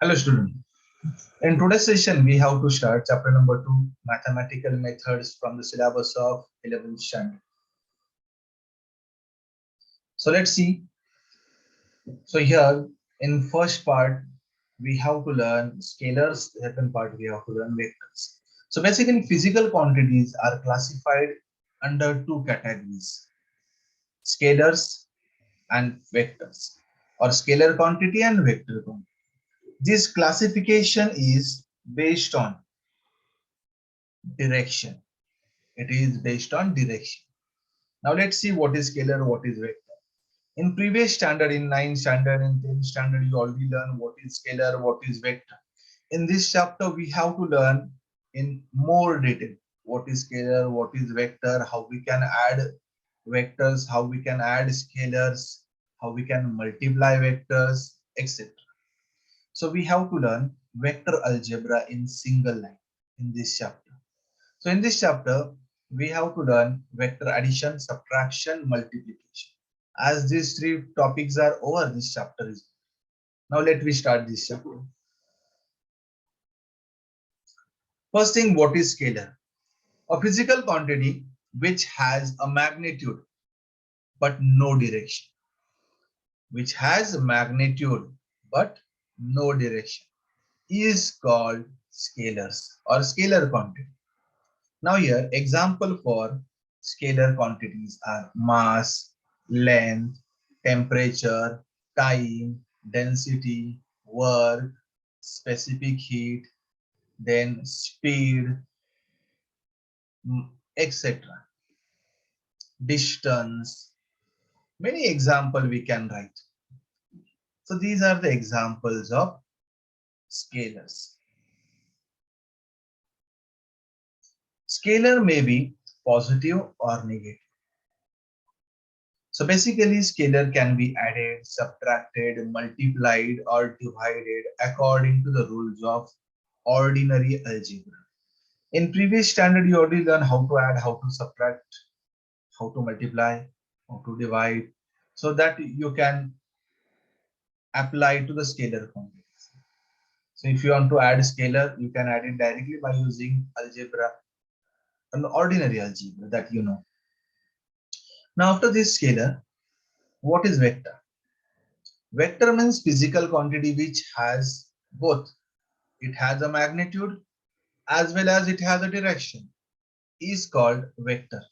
Hello student. In today's session, we have to start chapter number 2, mathematical methods from the syllabus of 11th standard. So let's see. So here in first part, we have to learn scalars. Second part, we have to learn vectors. So basically physical quantities are classified under two categories, scalars and vectors, or scalar quantity and vector quantity. This classification is based on direction. It is based on direction. Now let's see what is scalar, what is vector. In previous standard, in 9th standard and 10th standard, you already learned what is scalar, what is vector. In this chapter, we have to learn in more detail what is scalar, what is vector, how we can add vectors, how we can add scalars, how we can multiply vectors, etc. So we have to learn vector algebra in single line in this chapter. So in this chapter, we have to learn vector addition, subtraction, multiplication. As these three topics are over, this chapter is. Now let me start this chapter. First thing, what is scalar? A physical quantity which has a magnitude but no direction. Which has a magnitude but no direction is called scalars or scalar quantity. Now here, example for scalar quantities are mass, length, temperature, time, density, work, specific heat, then speed, etc. Distance. Many example we can write. So these are the examples of scalars. Scalar may be positive or negative. So basically, scalar can be added, subtracted, multiplied, or divided according to the rules of ordinary algebra. In previous standard, you already learned how to add, how to subtract, how to multiply, how to divide, so that you can apply to the scalar quantities. So if you want to add scalar, you can add it directly by using algebra, an ordinary algebra that you know. Now after this scalar, what is vector? Vector means physical quantity which has both. It has a magnitude as well as it has a direction, is called vector.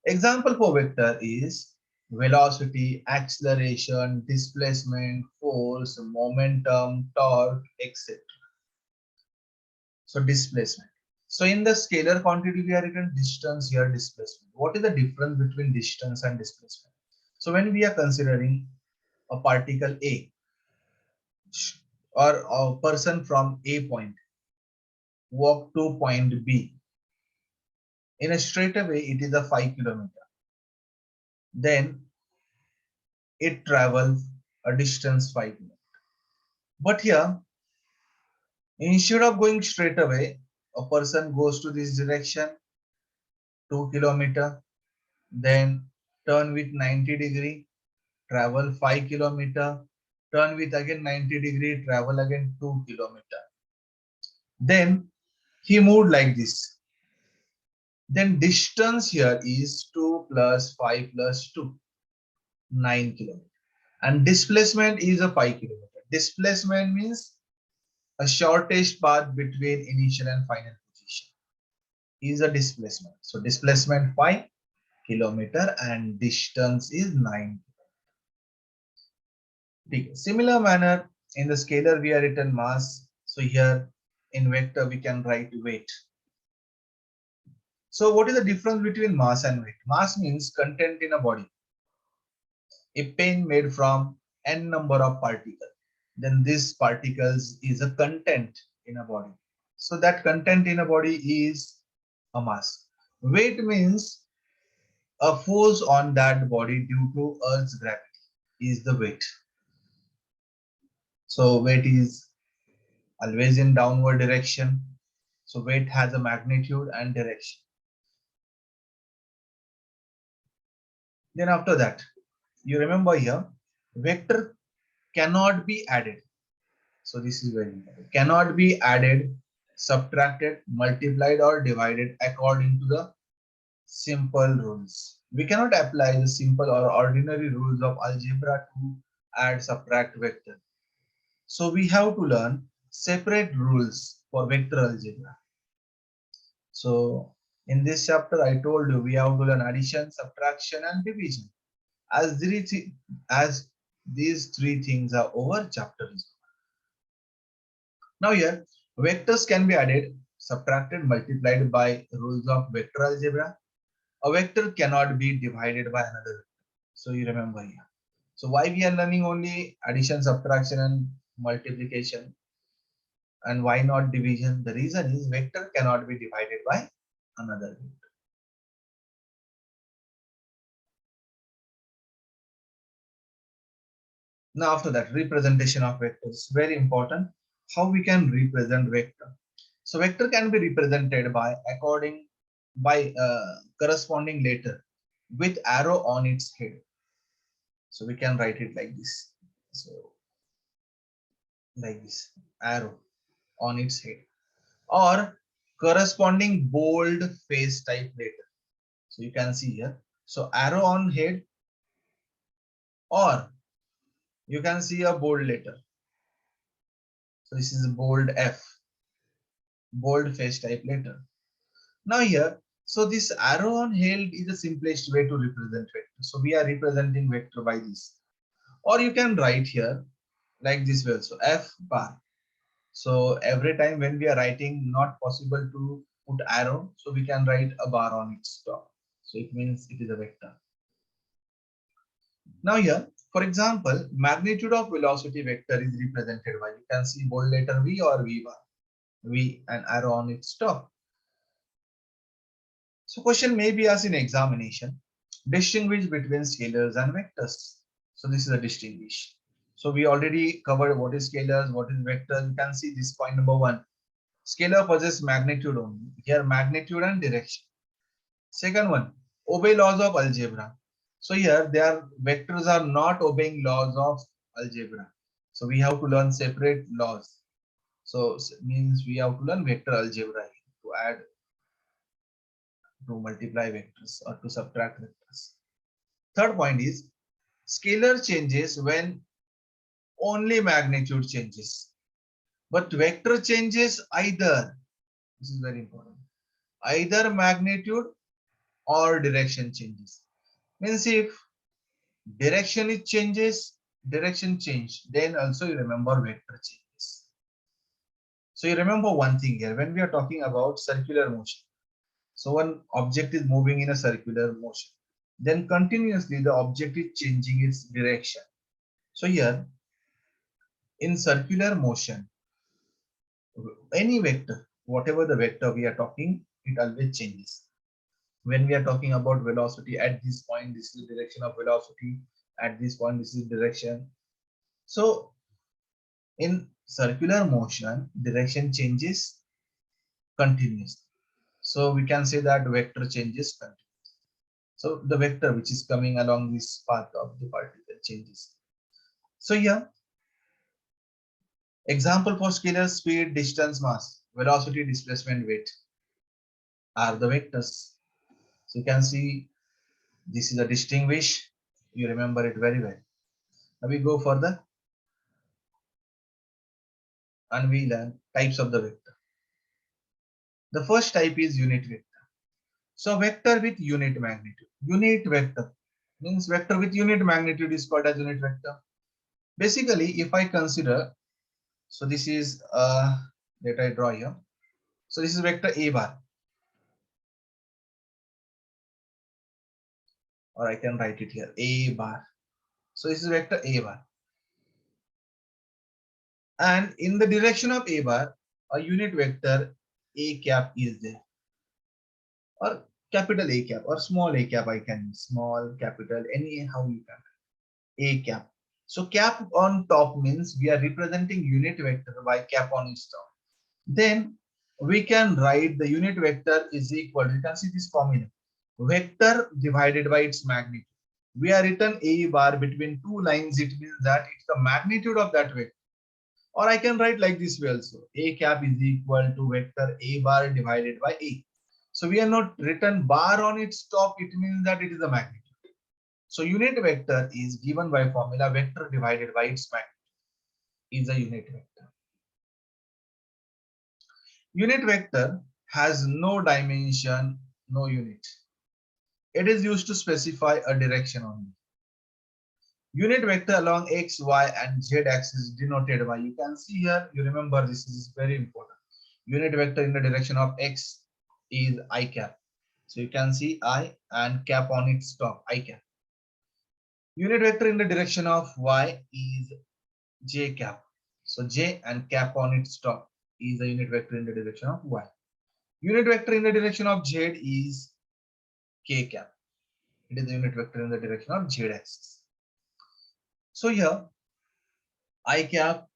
Example for vector is velocity, acceleration, displacement, force, momentum, torque, etc. So displacement. So in the scalar quantity we are written distance, here displacement. What is the difference between distance and displacement? So when we are considering a particle A or a person from A point walk to point B, in a straight away it is a 5 kilometer. Then it travels a distance 5 kilometers. But here, instead of going straight away, a person goes to this direction 2 kilometer, then turn with 90 degree, travel 5 kilometer, turn with again 90 degree, travel again 2 kilometer. Then he moved like this. Then distance here is 2 plus 5 plus 2, 9 kilometers. And displacement is a 5 kilometer. Displacement means a shortest path between initial and final position is a displacement. So displacement 5 kilometer and distance is 9. Similar manner in the scalar we are written mass. So here in vector we can write weight. So what is the difference between mass and weight? Mass means content in a body. A pen made from n number of particles. Then this particles is a content in a body. So that content in a body is a mass. Weight means a force on that body due to Earth's gravity is the weight. So weight is always in downward direction. So weight has a magnitude and direction. Then after that, you remember here, vector cannot be added. So this is very important. Cannot be added, subtracted, multiplied, or divided according to the simple rules. We cannot apply the simple or ordinary rules of algebra to add, subtract vector. So we have to learn separate rules for vector algebra. So in this chapter, I told you we have to learn addition, subtraction, and division. As as these three things are over, chapter is over. Now here, vectors can be added, subtracted, multiplied by rules of vector algebra. A vector cannot be divided by another vector. So you remember here. So why we are learning only addition, subtraction, and multiplication, and why not division? The reason is vector cannot be divided by another vector. Now after that, representation of vectors, very important. How we can represent vector? So vector can be represented by corresponding letter with arrow on its head. So we can write it like this. So like this, arrow on its head, or corresponding bold face type letter. So you can see here. So arrow on head, or you can see a bold letter. So this is a bold F, bold face type letter. Now here, so this arrow on head is the simplest way to represent vector. So we are representing vector by this. Or you can write here like this way. So F bar. So every time when we are writing not possible to put arrow, so we can write a bar on its top. So it means it is a vector. Now here, for example, magnitude of velocity vector is represented by, you can see bold letter V or V bar, V and arrow on its top. So question may be asked in examination, distinguish between scalars and vectors. So this is a distinguish. So we already covered what is scalars, what is vectors. You can see this point number 1. Scalar possess magnitude only. Here magnitude and direction. Second one, obey laws of algebra. So here their vectors are not obeying laws of algebra. So we have to learn separate laws. So means we have to learn vector algebra to add, to multiply vectors or to subtract vectors. Third point is scalar changes when only magnitude changes, but vector changes either. This is very important. Either magnitude or direction changes. Means if direction change, then also you remember vector changes. So you remember one thing here, when we are talking about circular motion. So one object is moving in a circular motion, then continuously the object is changing its direction. So here in circular motion, any vector, whatever the vector we are talking, it always changes. When we are talking about velocity, at this point this is the direction of velocity, at this point this is direction. So in circular motion, direction changes continuously. So we can say that vector changes continuously. So the vector which is coming along this path of the particle changes. So here, example for scalar: speed, distance, mass, velocity, displacement, weight are the vectors. So you can see this is a distinguish. You remember it very well. Now we go further and we learn types of the vector. The first type is unit vector. So vector with unit magnitude. Unit vector means vector with unit magnitude is called as unit vector. Basically, if I consider, so this is that I draw here. So this is vector A bar, or I can write it here, A bar. So this is vector A bar. And in the direction of A bar, a unit vector A cap is there, or capital A cap or small a cap. I can use small, capital, anyhow you can. A cap. So cap on top means we are representing unit vector by cap on its top. Then we can write the unit vector is equal, you can see this formula, vector divided by its magnitude. We are written A bar between two lines, it means that it's the magnitude of that vector. Or I can write like this way also. A cap is equal to vector A bar divided by A. So we are not written bar on its top. It means that it is a magnitude. So unit vector is given by formula vector divided by its magnitude is a unit vector. Unit vector has no dimension, no unit. It is used to specify a direction only. Unit vector along x, y, and z axis denoted by, you can see here, you remember this is very important. Unit vector in the direction of x is I cap. So you can see I and cap on its top, I cap. Unit vector in the direction of y is j cap. So j and cap on its top is a unit vector in the direction of y. Unit vector in the direction of z is k cap. It is the unit vector in the direction of z axis. So here I cap,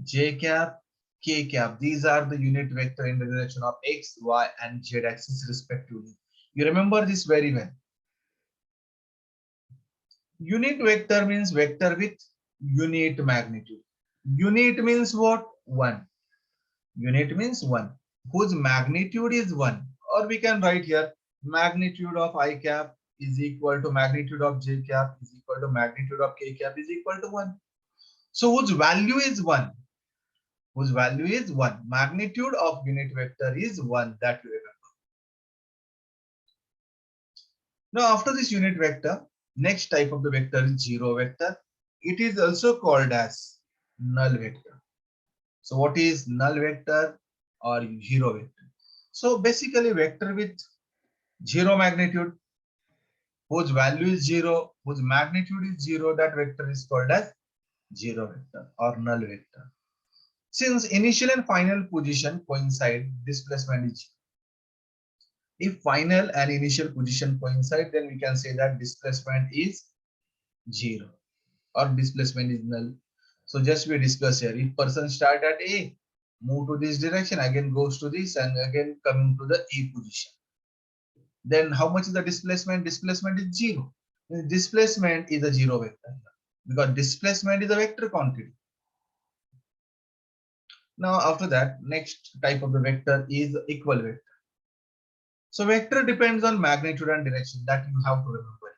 j cap, k cap, these are the unit vector in the direction of x, y, and z axis respectively. You remember this very well. Unit vector means vector with unit magnitude. Unit means what? 1. Unit means 1, whose magnitude is 1. Or we can write here magnitude of I cap is equal to magnitude of j cap is equal to magnitude of k cap is equal to 1. So whose value is 1? Whose value is 1. Magnitude of unit vector is 1, that you remember. Now after this unit vector, next type of the vector is zero vector. It is also called as null vector. So what is null vector or zero vector? So basically vector with zero magnitude, whose value is 0, whose magnitude is 0, that vector is called as zero vector or null vector. Since initial and final position coincide, displacement is 0. If final and initial position coincide, then we can say that displacement is 0 or displacement is null. So just we discuss here, if person start at A, move to this direction, again goes to this, and again coming to the A position, then how much is the displacement? Displacement is 0. Displacement is a zero vector because displacement is a vector quantity. Now after that, next type of the vector is equal vector. So vector depends on magnitude and direction, that you have to remember.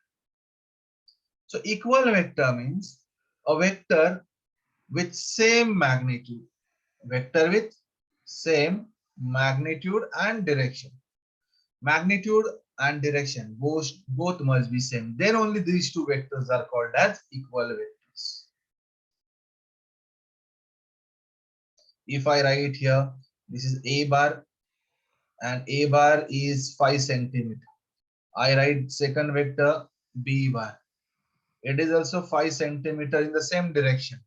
So equal vector means a vector with same magnitude, vector with same magnitude and direction. Magnitude and direction both must be same. Then only these two vectors are called as equal vectors. If I write here, this is A bar and A bar is 5 centimeter. I write second vector B bar. It is also 5 centimeter in the same direction.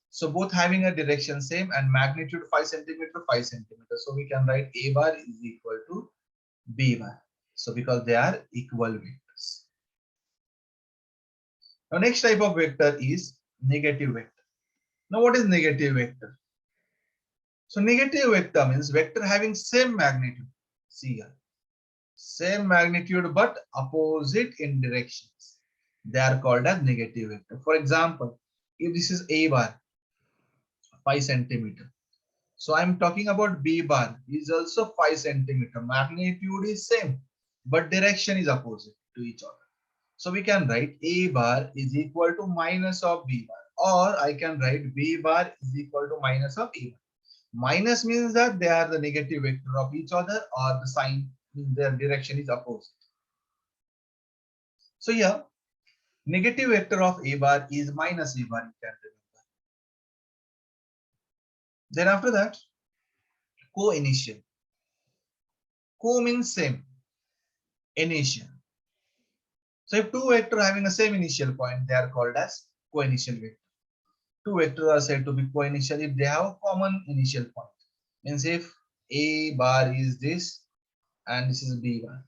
So both having a direction same and magnitude 5 centimeter, 5 centimeter. So we can write A bar is equal to B bar. So because they are equal vectors. Now next type of vector is negative vector. Now what is negative vector? So negative vector means vector having same magnitude. See here. Same magnitude but opposite in directions. They are called as negative vector. For example, if this is A bar, 5 centimeter. So I'm talking about B bar is also 5 centimeter. Magnitude is same, but direction is opposite to each other. So we can write A bar is equal to minus of B bar, or I can write B bar is equal to minus of A bar. Minus means that they are the negative vector of each other, or the sign means their direction is opposite. So here, negative vector of A bar is minus A bar, you can remember. Then after that, co-initial. Co means same, initial. So if two vectors having the same initial point, they are called as co-initial vector. Two vectors are said to be co-initial if they have a common initial point. Means if A bar is this and this is B bar.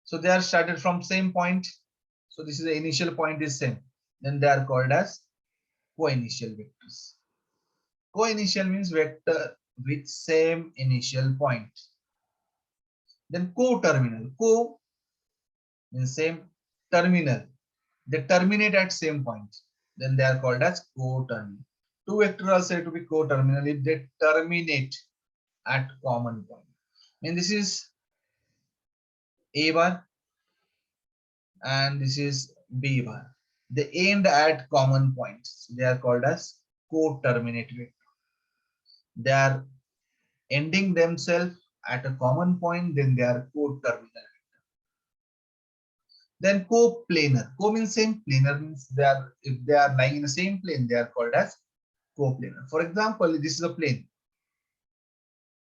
So they are started from same point. So this is the initial point is same. Then they are called as co-initial vectors. Co-initial means vector with same initial point. Then co-terminal. Co means same, terminal. They terminate at same point. Then they are called as co-terminal. Two vectors are said to be coterminal if they terminate at common point. And this is A bar and this is B bar. They end at common points. They are called as coterminate vector. They are ending themselves at a common point, then they are coterminal. Then coplanar. Co means same, planar means they are, if they are lying in the same plane, they are called as coplanar. For example, this is a plane.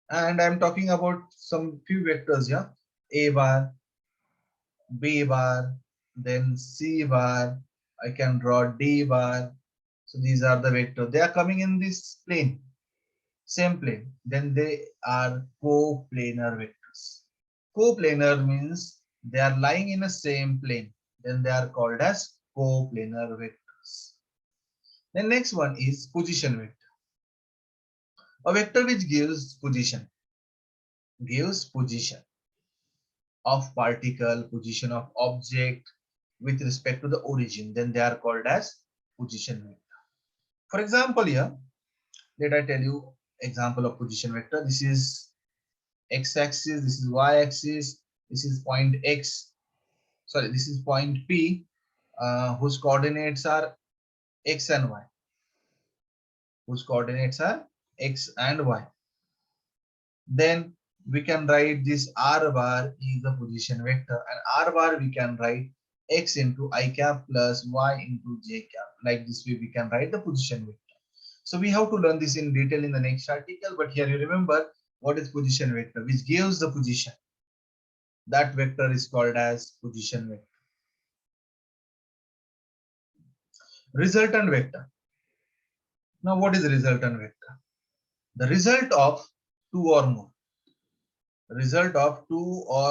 And I'm talking about some few vectors here. A bar, B bar, then C bar. I can draw D bar. So these are the vectors. They are coming in this plane, same plane. Then they are coplanar vectors. Coplanar means they are lying in the same plane. Then they are called as coplanar vectors. The next one is position vector. A vector which gives position of particle, position of object with respect to the origin. Then they are called as position vector. For example, here, let I tell you example of position vector. This is x-axis, this is y-axis, this is point x, sorry, this is point P, whose coordinates are x and y, Then we can write this r bar is the position vector, and r bar we can write x into I cap plus y into j cap. Like this way we can write the position vector. So we have to learn this in detail in the next article, but here you remember what is position vector, which gives the position. That vector is called as position vector. Resultant vector. Now what is resultant vector? The result of two or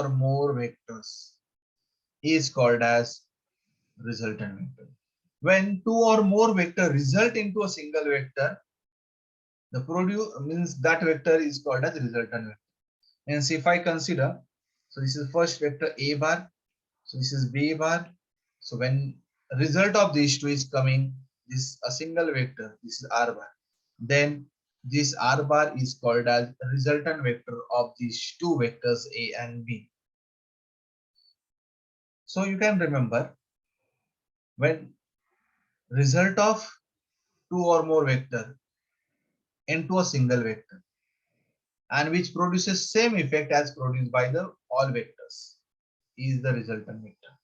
more vectors is called as resultant vector. When two or more vector result into a single vector, the produce means that vector is called as resultant vector. And if I consider, so this is first vector A bar, so this is B bar. So when result of these two is coming, this a single vector, this is R bar. Then this R bar is called as resultant vector of these two vectors A and B. So you can remember, when result of two or more vector into a single vector and which produces same effect as produced by the all vectors is the resultant vector.